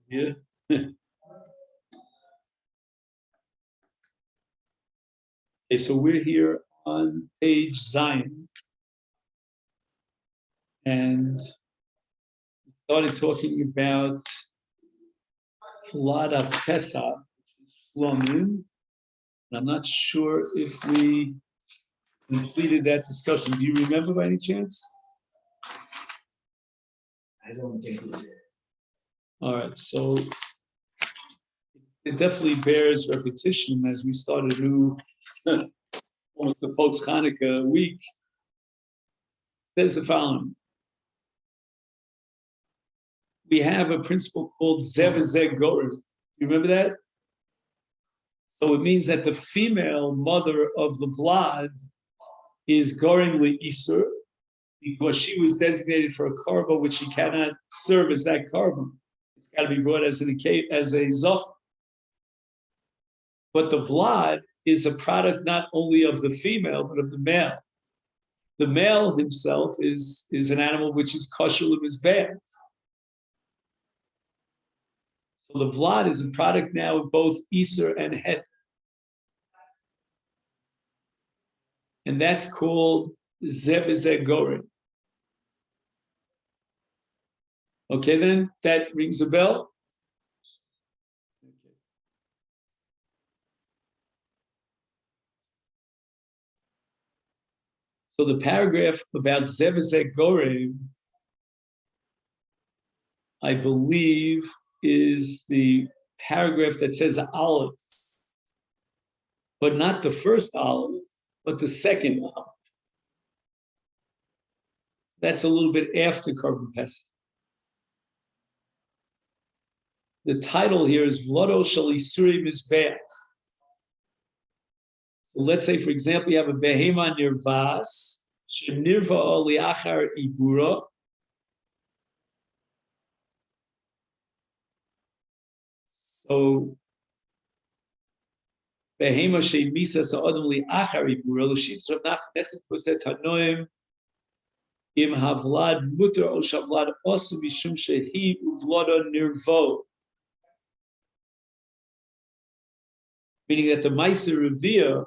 Yeah. Okay, so we're here on page Zion, and started talking about Flada Pesa, Shlomim. I'm not sure if we completed that discussion. Do you remember by any chance? I don't think we did. All right, so it definitely bears repetition as we start a new, almost the post Hanukkah week. It says the following. We have a principle called Zevazeg Gorim. You remember that? So it means that the female mother of the Vlad is Gorim Isur because she was designated for a korban which she cannot serve as that korban. It's got to be brought as a zoch. But the Vlad is a product not only of the female but of the male. The male himself is an animal which is kosher l'mizbeach. So the Vlad is a product now of both Isur and Het. And that's called Zevazeg Gorim. Okay, then that rings a bell. Okay. So the paragraph about Zevazeg Gorim, I believe, is the paragraph that says Aleph, but not the first Aleph, but the second Aleph. That's a little bit after Korban Pesach. The title here is Vlodo Shel Isuri Mizbeach. So let's say, for example, you have a behema nirvas, shenirva liachar ibura. So behema sheimisa sa'adam liachar ibura, l'shitz Rav Nachman nechet v'zet hanoim im havlad muter o shavlad osu mishum shehi uvlodo nirvo. Meaning that the Ma'aser Revia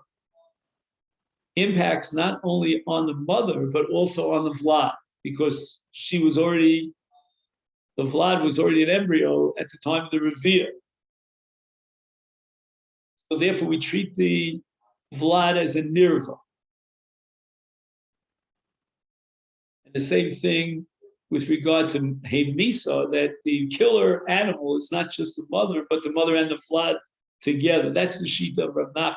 impacts not only on the mother, but also on the Vlad, because the Vlad was already an embryo at the time of the Revia. So therefore we treat the Vlad as a nirva. And the same thing with regard to Hemisa, that the killer animal is not just the mother, but the mother and the Vlad together. That's the shita of Rav Nachman.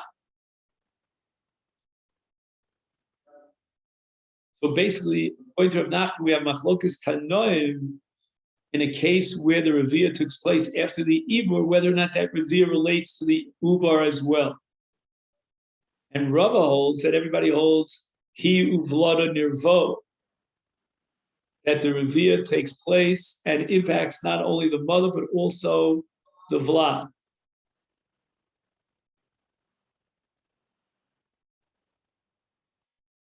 So basically, according to Rav Nachman, we have machlokas tanoim in a case where the revia took place after the ibur, whether or not that revia relates to the ubar as well. And Rava holds that everybody holds he uvlada nirvo, that the revia takes place and impacts not only the mother but also the vlad.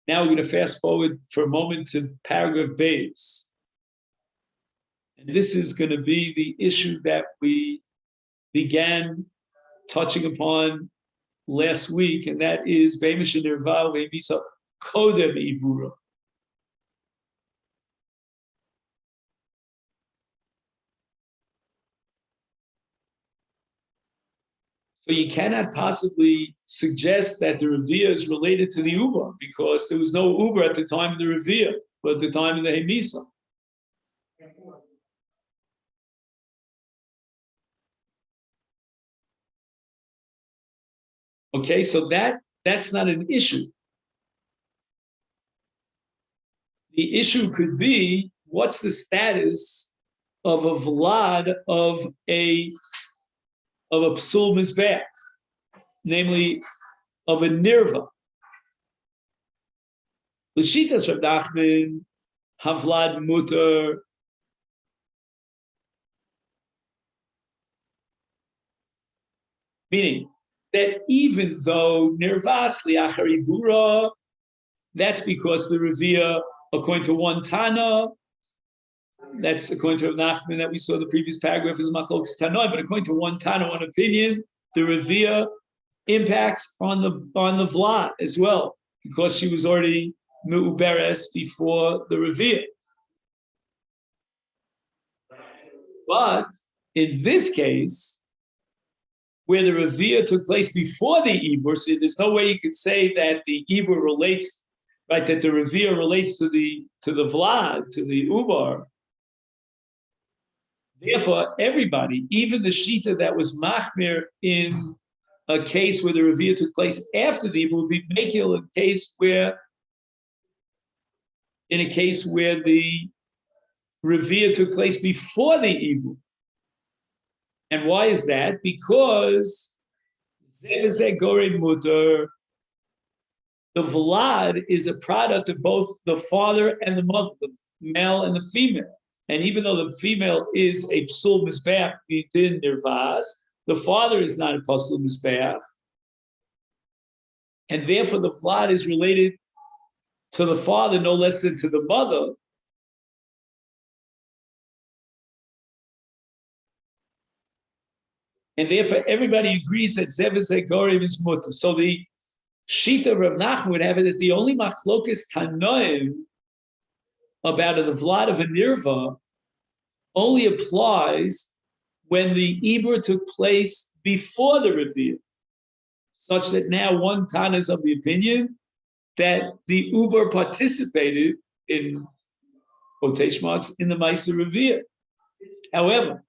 Now we're going to fast forward for a moment to paragraph base. And this is going to be the issue that we began touching upon last week, and that is Beimish and Nirva Beimisa Kodem Ibura. So you cannot possibly suggest that the Revia is related to the Uber, because there was no Uber at the time of the Revia, but at the time of the Hemisa. Okay, so that's not an issue. The issue could be, what's the status of a Vlad of a psul mizbeach, namely of a nirva. L'shitas Rav Nachman, havlad muter. Meaning that even though nirvas liachar ibura, that's because the revia, according to one Tana, That's according to Rav Nachman that we saw the previous paragraph is Machlokas Tanoi, but according to one Tana, one opinion, the Revia impacts on the Vlad as well, because she was already Me'uberes before the Revia. But in this case, where the Revia took place before the Ibur, so there's no way you could say that the Ibur relates, right, that the Revia relates to the Vlad, to the Ubar. Therefore, everybody, even the Shita that was Machmir in a case where the Revia took place after the Ibur, would be Mekil in a case where the Revia took place before the Ibur. And why is that? Because the Vlad is a product of both the father and the mother, the male and the female. And even though the female is a psul mizbeach within nirvas, the father is not a psul mizbeach. And therefore the Vlad is related to the father no less than to the mother. And therefore, everybody agrees that Zevazeh Gorim is mutter. So the Shita Rav Nachman would have it that the only machlokas tanoim about the Vlad of a Nirva only applies when the Ibur took place before the Revia, such that now one Tana is of the opinion that the Uber participated in quotation marks in the Maisa Revia. However,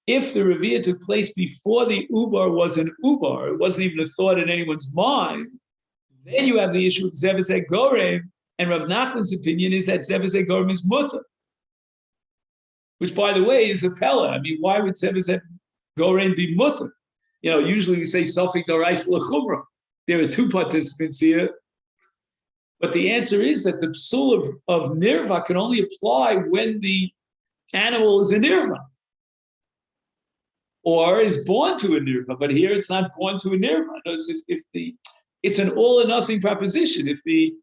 if the Revia took place before the Ubar was an Ubar, it wasn't even a thought in anyone's mind, then you have the issue of Zevazeh Gorem, and Rav Nachman's opinion is that Zevazeh Gorem is mutter, which, by the way, is a pella. I mean, why would Zevazeh Gorem be mutter? You know, usually we say Sofik Dorais L'chumra. There are two participants here. But the answer is that the psul of nirva can only apply when the animal is a nirva, or is born to a nirva, but here it's not born to a nirva. It's an all or nothing proposition. If the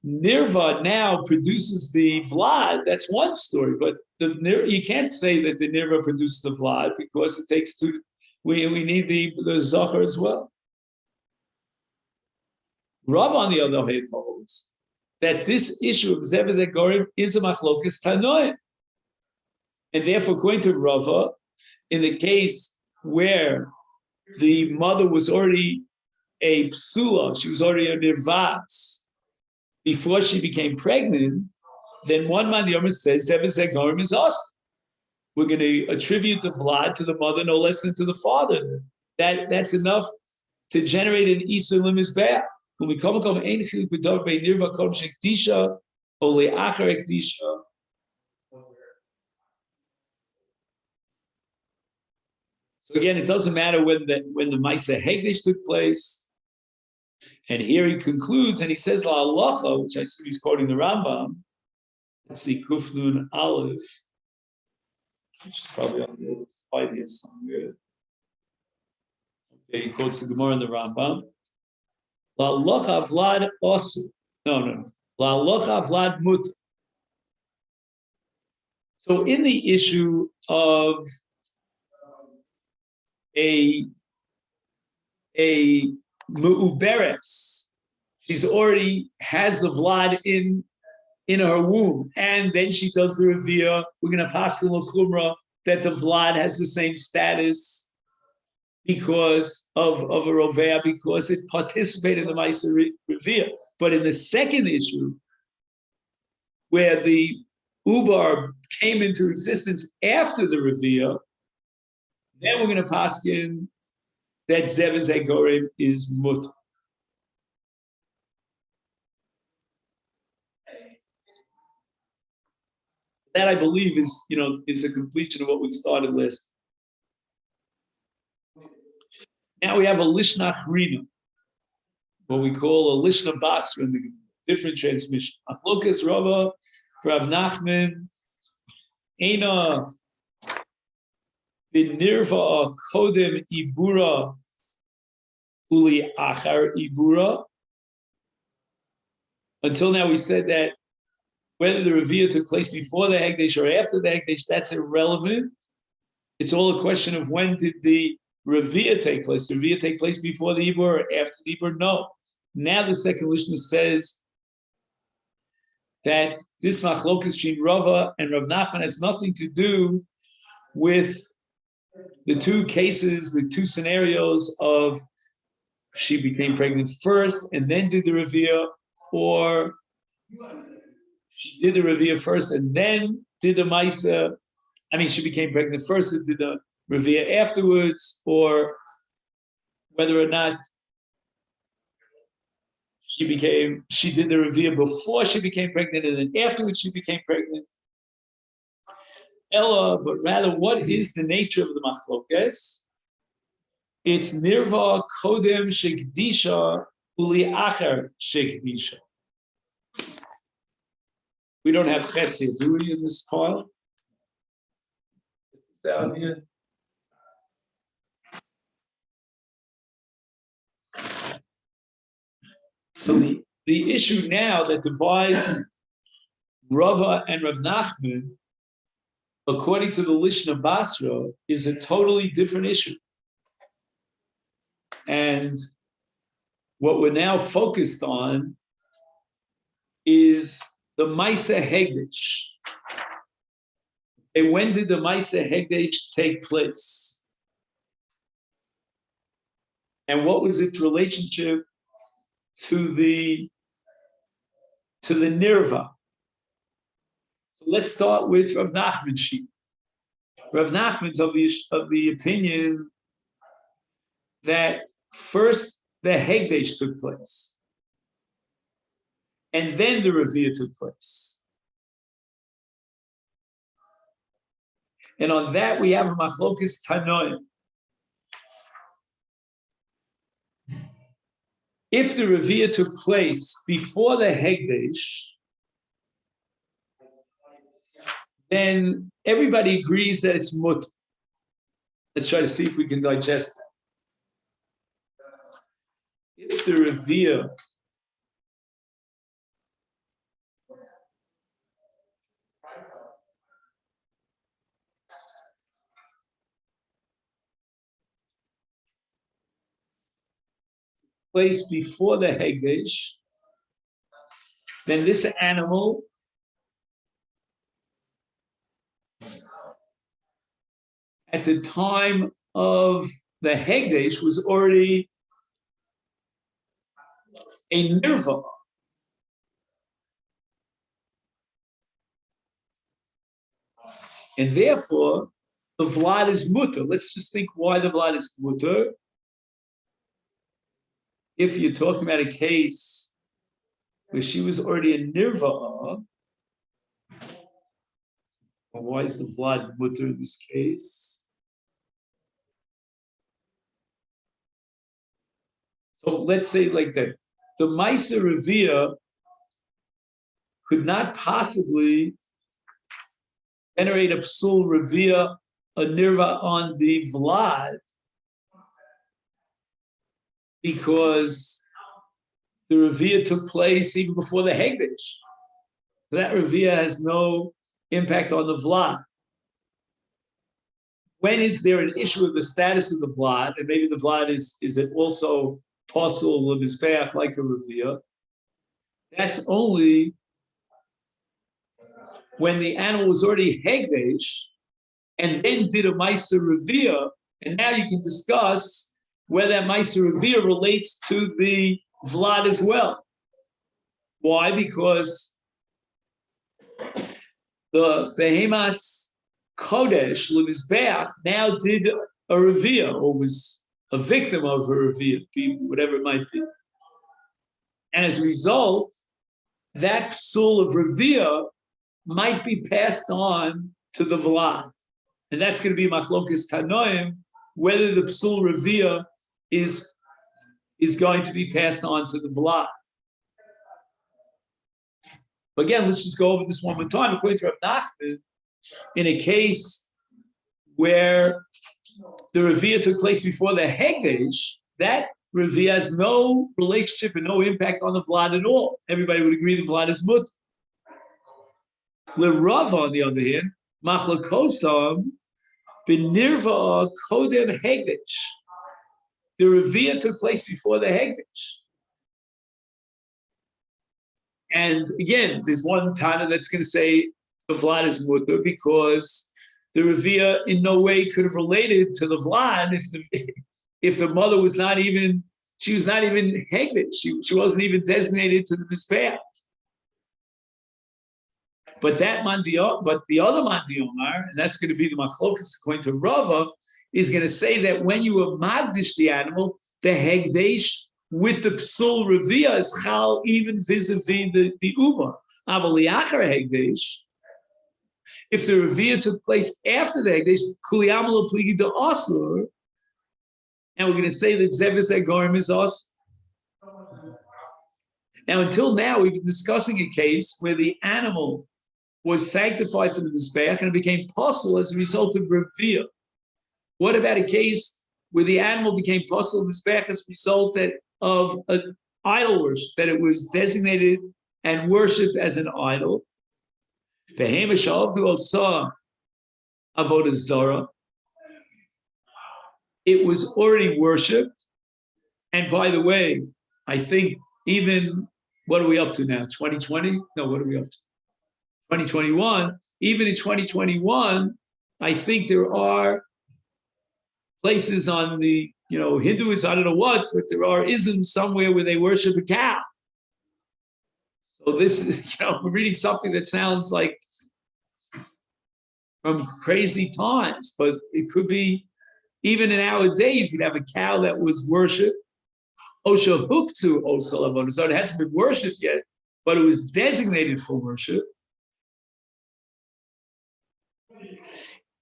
nirva now produces the vlad, that's one story. But you can't say that the nirva produces the vlad because it takes two. We need the zachar as well. Rav, on the other hand, holds that this issue of Zevazeh Gorim is a machlokas tanoim, and therefore, according to Rava, in the case where the mother was already a psula, she was already a nirvas before she became pregnant, then one man the Yomer says Zevazeh Gorim is us. We're going to attribute the vlad to the mother no less than to the father. That's enough to generate an isur lemizbeach. When we come ein chilik b'dor bei nirva kom shektisha or le'achar ektisha. So again, it doesn't matter when the Maisa Hegdish took place. And here he concludes, and he says La Halacha, which I assume he's quoting the Rambam. Let's see, Kufnun Aleph, which is probably on the slide here somewhere. Okay, he quotes the Gemara in the Rambam. La Halacha Vlad Osu. No. La Halacha Vlad Mut. So in the issue of a Mu'uberes, she's already has the Vlad in her womb, and then she does the Revia. We're going to pass the L'chumra that the Vlad has the same status because of a Rovea, because it participated in the Maisa Revia. But in the second issue, where the Ubar came into existence after the Revia, then we're going to pass in that Zevazeh Gorim is mut. That, I believe, is a completion of what we started last. Now we have a Lishna Achrina, what we call a Lishna Basra in the different transmission. Achlokas Rava, Rav Nachman, Eina B'nirva Kodem Ibura Uli Achar Ibura. Until now, we said that whether the Revia took place before the Hegdesh or after the Hegdesh, that's irrelevant. It's all a question of when did the Revia take place. Did the Revia take place before the Ibur or after the Ibur? No. Now the second Mishnah says that this machlokas between Rava and Rav Nachman has nothing to do with the two cases, the two scenarios of she became pregnant first and then did the Revia, or she did the Revia first and then did the Maisa. I mean, she became pregnant first and did the Revia afterwards, or whether or not she did the Revia before she became pregnant and then afterwards she became pregnant. Ella, but rather, what is the nature of the machlokes? It's nirva kodem shekdisha uli acher shekdisha. We don't have chesed, do we, in this pile? Down here. So the issue now that divides Rava and Rav Nachman, according to the Lishna Basra, is a totally different issue. And what we're now focused on is the Maisa Hegdesh. And when did the Maisa Hegdesh take place? And what was its relationship to the Nirva? So let's start with Rav Nachman's sheet. Rav Nachman's of the opinion that first the Hegdesh took place, and then the Revia took place. And on that we have a machlokas tanoim. If the Revia took place before the Hegdesh, then everybody agrees that it's mut. Let's try to see if we can digest that. If the Revia place before the Hegdesh, then this animal at the time of the Hegdesh was already a nirva. And therefore, the vlad is mutter. Let's just think why the vlad is mutter. If you're talking about a case where she was already a nirva, why is the vlad mutter in this case? So let's say like that. The Maisa Revia could not possibly generate a psul Revia, a nirva on the Vlad, because the Revia took place even before the Hegdesh. So that Revia has no impact on the Vlad. When is there an issue of the status of the Vlad, and maybe the Vlad is it also possible of his path like a Revia? That's only when the animal was already Hegdesh and then did a Maisa Revia, and now you can discuss whether that Maisa Revia relates to the Vlad as well. Why? Because the Behemas Kodesh, Lemizbeach, now did a Revia, or was a victim of a Revia, whatever it might be. And as a result, that psul of Revia might be passed on to the Vlad. And that's going to be machlokas tanoim, whether the psul Revia is going to be passed on to the Vlad. But again, let's just go over this one more time. According to Rav Nachman, in a case where the Revia took place before the Hegdesh, that Revia has no relationship and no impact on the Vlad at all. Everybody would agree the Vlad is mut. L'Rava, on the other hand, machlokosam b'nirva kodem hegdish. The Revia took place before the hegdish. And again, there's one Tana that's going to say the Vlad is mutter because the Revia in no way could have related to the Vlad if the mother was not even, she was not even hegdish. She wasn't even designated to the Mizbeach. But the other man Omar, and that's going to be the machlokas according to Rava, is going to say that when you have magdish the animal, the hegdesh with the psul revia is chal even vis-a-vis the uber. Avaliachar hegdesh, if the revia took place after the hegdesh, kuliyamal pligi de asur, and we're going to say that zevis agorim is asur. Now, until now, we've been discussing a case where the animal was sanctified for the Mizbeach and it became possible as a result of Revia. What about a case where the animal became possible Mizbeach as a result of an idol worship, that it was designated and worshipped as an idol? Avodah Zarah. It was already worshipped. And by the way, I think even, what are we up to now? 2020? No, what are we up to? 2021, even in 2021, I think there are places on the, Hinduism, I don't know what, but there are isms somewhere where they worship a cow. So this is, we're reading something that sounds like from crazy times, but it could be, even in our day, you could have a cow that was worshipped. Osha huktu osal, so it hasn't been worshipped yet, but it was designated for worship.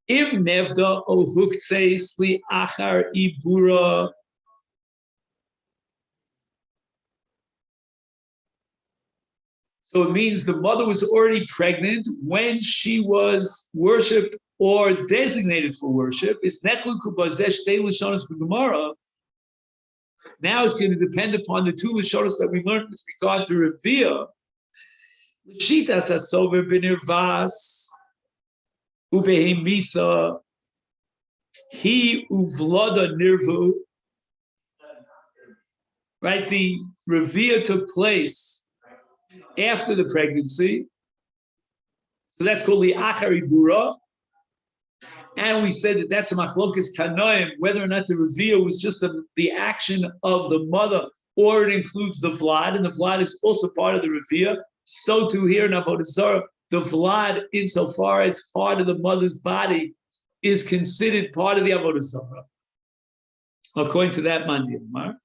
Im nevda o huktzes li achar ibura. So it means the mother was already pregnant when she was worshipped or designated for worship. It's nechluku bazesh te lashonos b'gemara. Now it's going to depend upon the two lashonos that we learned with regard to Revia. L'shitas hasover b'nirvas. Ubehim Misa, he uvlada nirvu. Right, the Revia took place after the pregnancy, so that's called the Achari Bura. And we said that that's a machlokas tanoim, whether or not the Revia was just the action of the mother, or it includes the Vlad, and the Vlad is also part of the Revia. So too here in Avodah Zarah, the Vlad, insofar as part of the mother's body, is considered part of the Avodah Zarah. According to that Mandi Omar.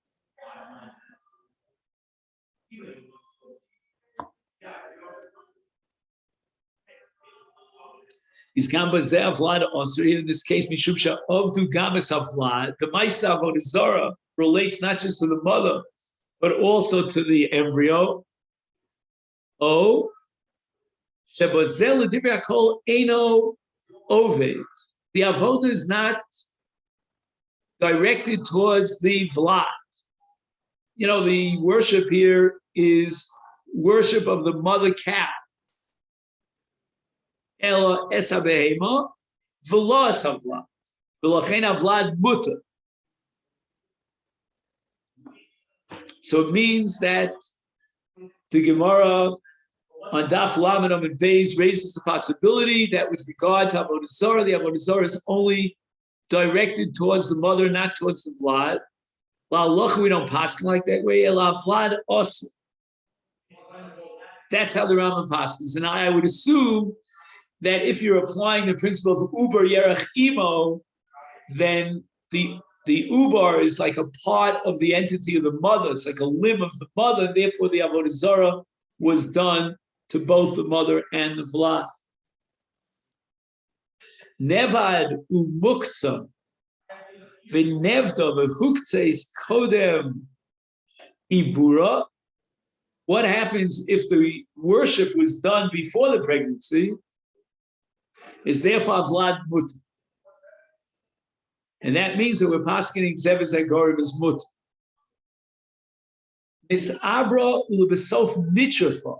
Is Gambazeh Vlad also here in this case, Mishubsha Ovdu Gamas Vlad, the Maisa Avodah Zarah relates not just to the mother, but also to the embryo. Oh. The avodah is not directed towards the Vlad. The worship here is worship of the mother cow. Ela esa behema, v'lo esa Vlad. V'lachein Vlad mutter. So it means that the Gemara on Daf Lamed Amud Beis raises the possibility that with regard to Avodah Zarah, the Avodah Zarah is only directed towards the mother, not towards the Vlad. La'alocha, we don't paskin like that way. Ela Vlad also. That's how the Rambam paskins. And I would assume that if you're applying the principle of Uber Yerach Imo, then the Ubar is like a part of the entity of the mother. It's like a limb of the mother. Therefore, the Avodah Zarah was done to both the mother and the Vlad. Nevad umukta v'nevda v'huktzes kodem ibura. What happens if the worship was done before the pregnancy? Is therefore Vlad mutter. And that means that we're paskening Zeves Agorim as mutter. This abra ulebesof nitrafa.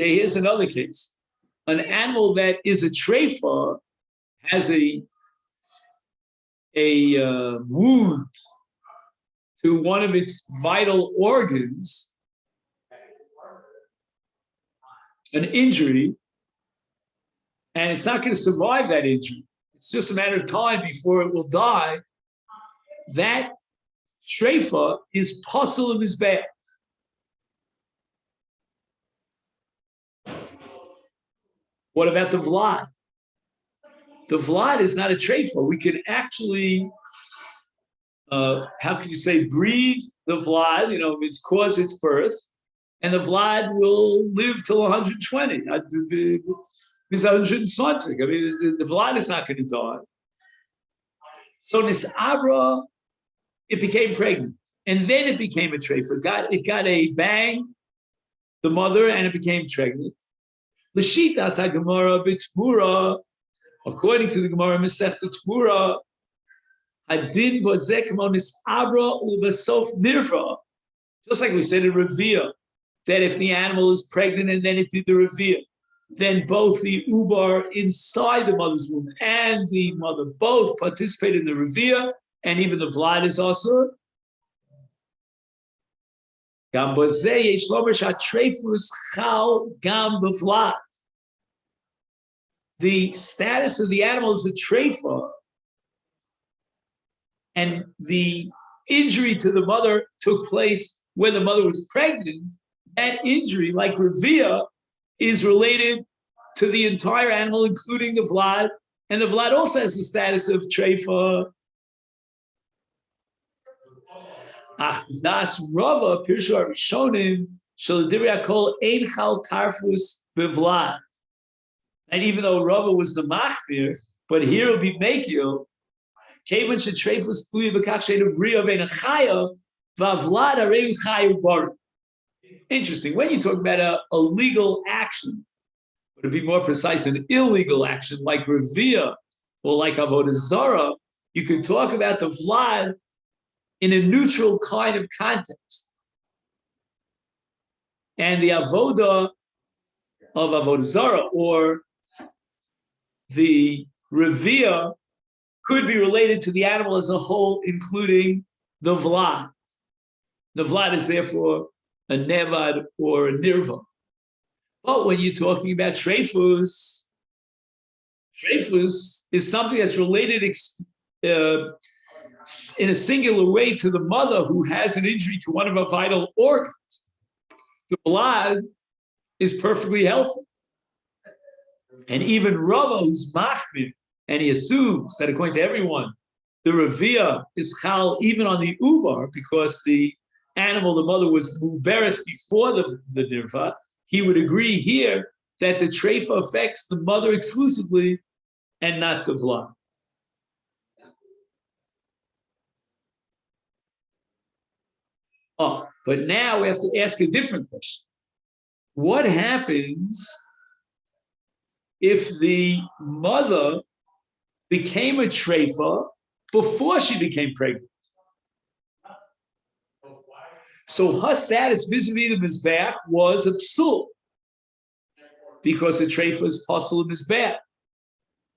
Okay, here's another case. An animal that is a treifa has a wound to one of its vital organs, an injury, and it's not going to survive that injury. It's just a matter of time before it will die. That treifa is pasul of his bad. What about the vlad? The vlad is not a treifa. We can actually, how could you say, breed the vlad, it's cause its birth, and the vlad will live till 120. It's 120. I mean, the vlad is not going to die. So Nisabra, it became pregnant. And then it became a treifa. It got a bang, the mother, and it became pregnant. L'shitas HaGemara b'Tmura, according to the Gemara Masechta Tmura, Hadin bozek monis abra u'basof nirva. Just like we said in Revia, that if the animal is pregnant and then it did the Revia, then both the ubar inside the mother's womb and the mother both participate in the Revia, and even the vlad is also. Gam bozeh yesh lomer shatreifus chal gam b'vlad. The status of the animal is a treifa, and the injury to the mother took place when the mother was pregnant. That injury, like Revia, is related to the entire animal, including the vlad, and the vlad also has the status of treifa. Das Rava Pirshu Arishonim Shaladivri Akol Ein Chal Tarfus Bevlad. And even though Rava was the machmir, but here will be mekil. Kevan shetreifus pluya b'kach she'enu bria ve'ena chaya v'avlad arein chayu bar. Interesting. When you talk about a legal action, or to be more precise, an illegal action like Revia or like Avodah Zarah, you can talk about the vlad in a neutral kind of context. And the avodah of Avodah Zarah or the Revia could be related to the animal as a whole, including the vlad. The vlad is therefore a nevad or a nirva. But when you're talking about treifus is something that's related in a singular way to the mother who has an injury to one of her vital organs. The vlad is perfectly healthy. And even Rava, who's machmir, and he assumes that according to everyone, the Revia is chal even on the ubar, because the animal, the mother, was muberes before the nirva. He would agree here that the treifa affects the mother exclusively and not the vlad. Oh, but now we have to ask a different question. What happens if the mother became a treifa before she became pregnant? So her status vis-a-vis the mizbeach was a psul, because the treifa is pasul in mizbeach.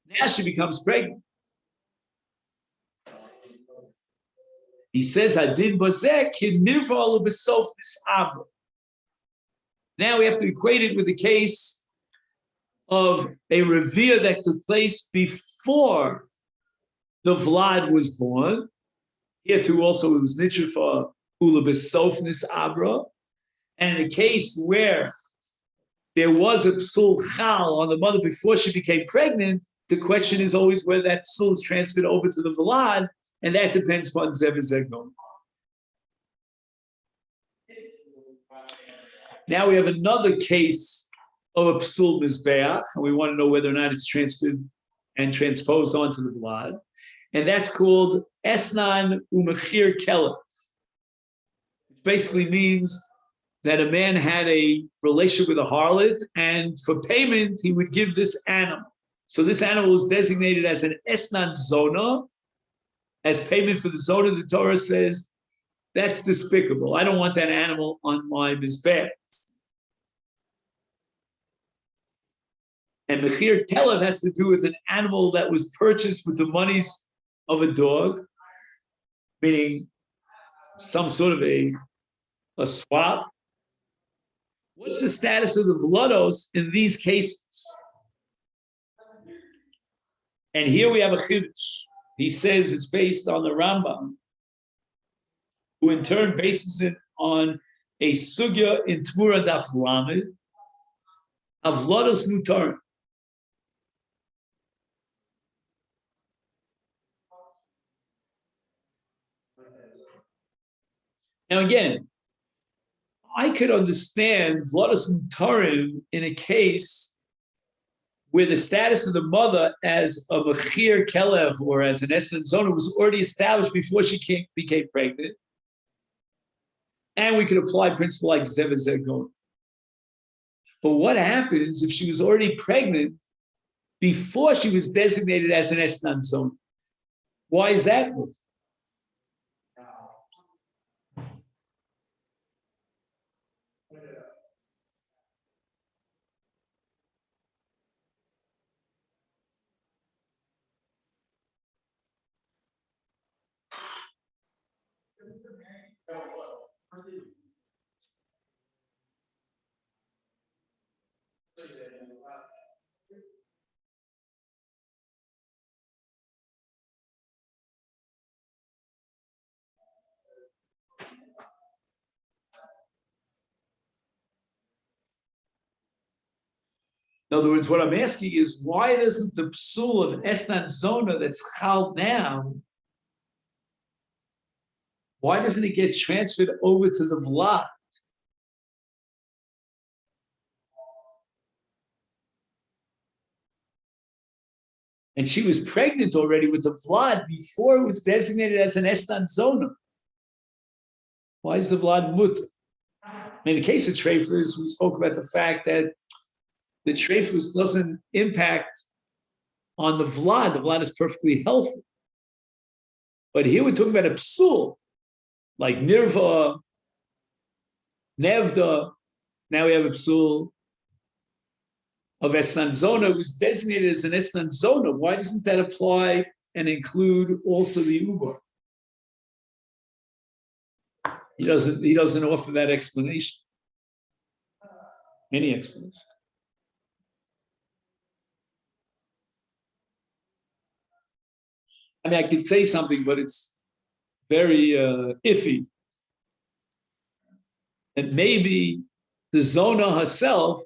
Now she becomes pregnant. He says, "Adin bozek nirva besof nisabra." Now we have to equate it with the case of a revia that took place before the vlad was born. Here too, also it was nitcher for ula besof nisabra, and in a case where there was a psul chal on the mother before she became pregnant, the question is always whether that psul is transferred over to the vlad. And that depends upon Zev Zegnon. Now we have another case of a psul mizbeach, and we want to know whether or not it's transferred and transposed onto the vlad. And that's called esnan umechir kelef, which basically means that a man had a relationship with a harlot, and for payment, he would give this animal. So this animal is designated as an esnan zona. As payment for the zona, the Torah says, that's despicable. I don't want that animal on my mizbeach. And Mechir Kelev has to do with an animal that was purchased with the monies of a dog, meaning some sort of a swap. What's the status of the Vlados in these cases? And here we have a Chiddush. He says it's based on the Rambam, who in turn bases it on a sugya in Tmura Daf Lamed, Avlados Mutar. Now again, I could understand Vlados Mutarim in a case where the status of the mother as a Mechir Kelev or as an Esen Zona was already established before she became pregnant. And we could apply a principle like Zevezegon. But what happens if she was already pregnant before she was designated as an Esen Zona? Why is that? In other words, what I'm asking is, why doesn't the psul of Esnan Zona that's chal now, why doesn't it get transferred over to the Vlad? And she was pregnant already with the Vlad before it was designated as an Esnan Zona. Why is the Vlad mutter? In the case of Treifus, we spoke about the fact that the Treifus doesn't impact on the Vlad. The Vlad is perfectly healthy. But here we're talking about a psul, like Nirva, Nevda. Now we have a psul of Esnan Zona, was designated as an Esnan Zona. Why doesn't that apply and include also the Uber? He doesn't offer that explanation. Any explanation. I mean, I could say something, but it's very iffy. And maybe the Zona herself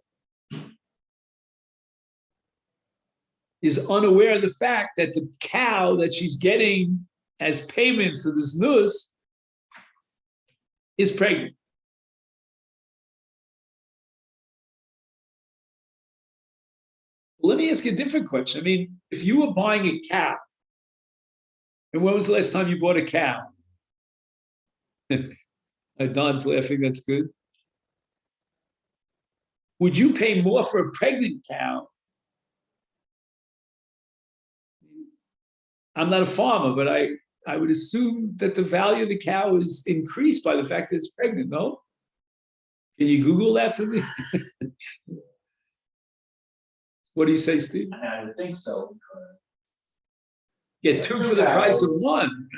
is unaware of the fact that the cow that she's getting as payment for this nus is pregnant. Well, let me ask you a different question. I mean, if you were buying a cow, and when was the last time you bought a cow? Don's laughing, that's good. Would you pay more for a pregnant cow? I'm not a farmer, but I would assume that the value of the cow is increased by the fact that it's pregnant, no? Can you Google that for me? What do you say, Steve? I would think so. Get two for the price of one.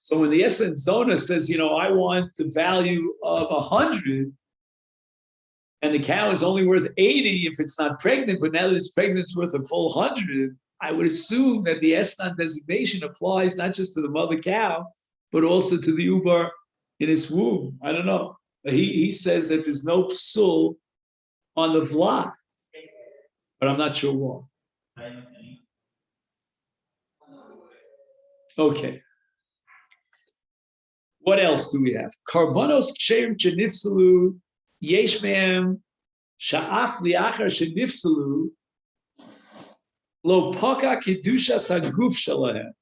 So when the Eslen Zona says, I want the value of 100, and the cow is only worth 80 if it's not pregnant, but now that it's pregnant, it's worth a full 100, I would assume that the Esnan designation applies not just to the mother cow, but also to the Ubar in its womb. I don't know. He says that there's no psul on the Vlad, but I'm not sure why. Okay. What else do we have? Karbonos ksherim shenifsalu yesh mehem sha'af liachar shenifsalu lo poka kedusha saguf shalahem.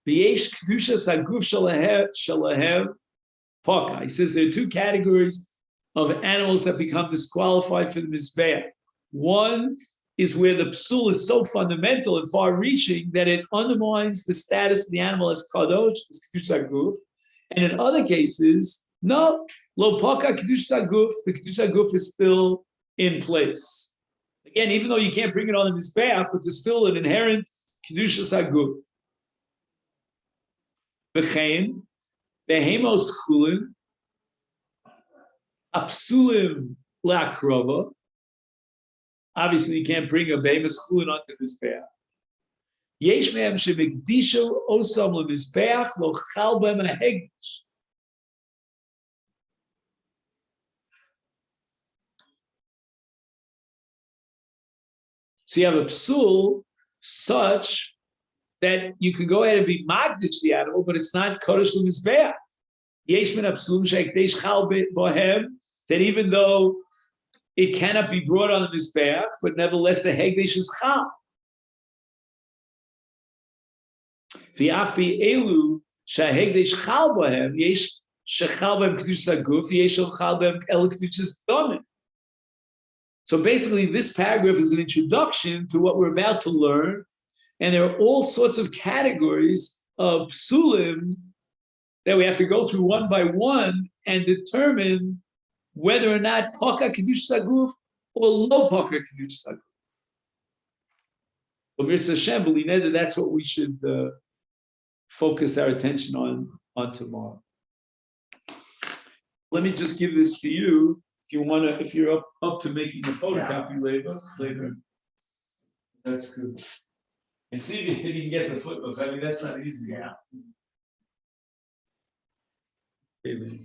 V'yesh kedusha saguf shalahem poka. He says there are two categories of animals that become disqualified for the mizbeach. One is where the psul is so fundamental and far-reaching that it undermines the status of the animal as kadosh, as kedusha guf. And in other cases, No, lo paka kedusha saguf. The kedusha saguf is still in place. Again, even though you can't bring it on the mizbeach, but there's still an inherent kedusha saguf. V'chein behemos chulin apsulim la'akrova. Obviously, you can't bring a behemos chulin onto the mizbeach. Yesh mehem shemikdishu osam lemizbeach lo chal b'hem ha'hegdish. So you have a psul such that you can go ahead and be magdish the animal, but it's not kodesh l'mizbeach. Yesh min psul she'ekdesh chal b'hem, that even though it cannot be brought on the mizbeach, but nevertheless the hegdesh is chal. V'af elu she'hegdesh chal b'hem, yesh shechal b'hem kedush saguf, yesh chal b'hem el kedush domin. So basically, this paragraph is an introduction to what we're about to learn, and there are all sorts of categories of psulim that we have to go through one by one and determine whether or not paka kedush saguf or lo paka kedush saguf. So Mirza Hashem, that's what we should focus our attention on tomorrow. Let me just give this to you. If you're up to making a photocopy later, that's good. And see if you can get the footnotes. I mean, that's not easy. Yeah. Okay,